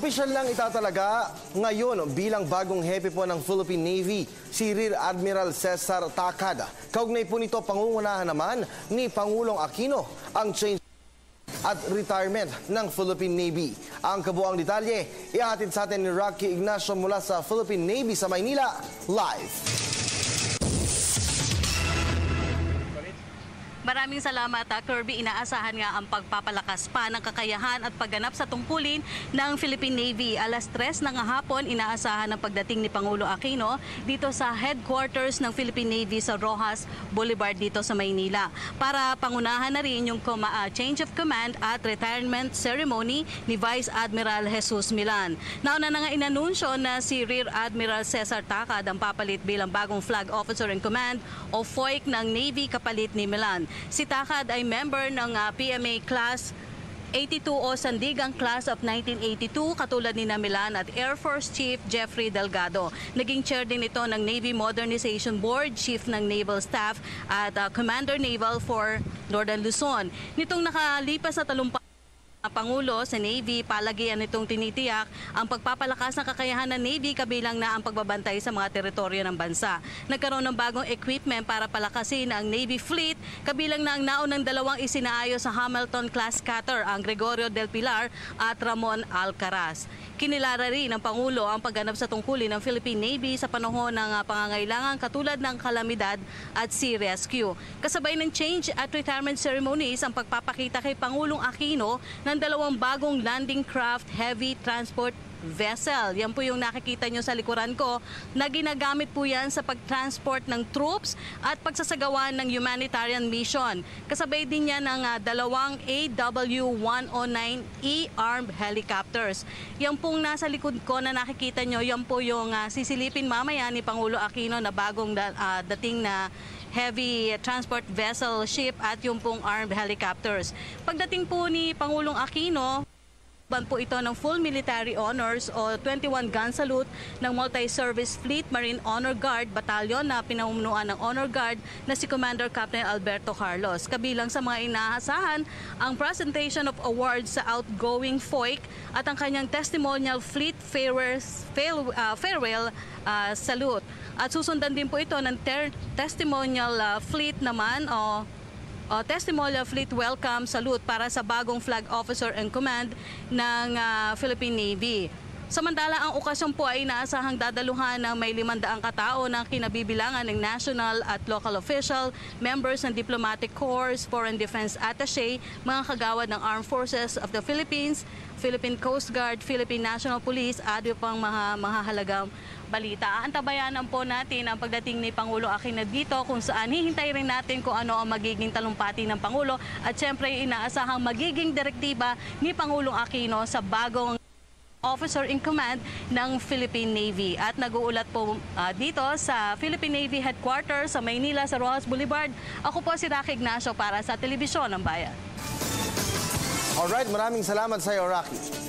Opisyal lang itatalaga ngayon bilang bagong hepe po ng Philippine Navy, si Rear Admiral Cesar Takad. Kaugnay po nito, pangungunahan naman ni Pangulong Aquino ang change at retirement ng Philippine Navy. Ang kabuang detalye, ihatid sa atin ni Rocky Ignacio mula sa Philippine Navy sa Maynila, live. Maraming salamat, Kirby. Inaasahan nga ang pagpapalakas pa ng kakayahan at pagganap sa tungkulin ng Philippine Navy. Alas 3 ng hapon, inaasahan ang pagdating ni Pangulo Aquino dito sa headquarters ng Philippine Navy sa Roxas Boulevard dito sa Maynila para pangunahan na rin yung change of command at retirement ceremony ni Vice Admiral Jesus Milan. Nauna na nga inanunsyo na si Rear Admiral Cesar Takad ang papalit bilang bagong Flag Officer in Command o FOIC ng Navy kapalit ni Milan. Si Takad ay member ng PMA Class 82 o Sandigang Class of 1982 katulad ni Milan at Air Force Chief Jeffrey Delgado. Naging chair din ito ng Navy Modernization Board, Chief ng Naval Staff at Commander Naval for Northern Luzon. Nitong nakalipas na talumpati Pangulo sa Navy, palagian nitong tinitiyak ang pagpapalakas ng kakayahan ng Navy kabilang na ang pagbabantay sa mga teritoryo ng bansa. Nagkaroon ng bagong equipment para palakasin ang Navy Fleet, kabilang na ang naunang dalawang isinaayos sa Hamilton-class cutter, ang Gregorio del Pilar at Ramon Alcaraz. Kinilala rin ng Pangulo ang pagganap sa tungkulin ng Philippine Navy sa panahon ng pangangailangan katulad ng kalamidad at sea rescue. Kasabay ng change at retirement ceremonies ang pagpapakita kay Pangulong Aquino ng dalawang bagong landing craft heavy transport vessel. Yan po yung nakikita nyo sa likuran ko na ginagamit po yan sa pag-transport ng troops at pagsasagawa ng humanitarian mission. Kasabay din yan ng dalawang AW-109E armed helicopters. Yan pong nasa likod ko na nakikita nyo, yan po yung sisilipin mamaya ni Pangulo Aquino na bagong dating na heavy transport vessel ship at yung pong armed helicopters. Pagdating po ni Pangulong Aquino, ban po ito ng full military honors o 21 gun salute ng Multi-Service Fleet Marine Honor Guard Battalion na pinamumunuan ng Honor Guard na si Commander Captain Alberto Carlos. Kabilang sa mga inaasahan ang presentation of awards sa outgoing FOIC at ang kanyang testimonial fleet farewell salute. At susundan din po ito ng testimonial fleet naman o testimonial fleet welcome salute para sa bagong Flag Officer in Command ng Philippine Navy. Samantala, ang okasyon po ay inaasahang dadaluhan ng may 500 katao ng kinabibilangan ng national at local official, members ng diplomatic corps, foreign defense attaché, mga kagawad ng Armed Forces of the Philippines, Philippine Coast Guard, Philippine National Police, at yung pang mga mahalagang balita. Antabayanan po natin ang pagdating ni Pangulo Aquino dito kung saan hihintay rin natin kung ano ang magiging talumpati ng Pangulo at syempre inaasahang magiging direktiba ni Pangulong Aquino sa bagong Officer in Command ng Philippine Navy. At nag-uulat po dito sa Philippine Navy Headquarters sa Maynila sa Roxas Boulevard. Ako po si Rocky Ignacio para sa Telebisyon ng Bayan. Alright, maraming salamat sa iyo, Rocky.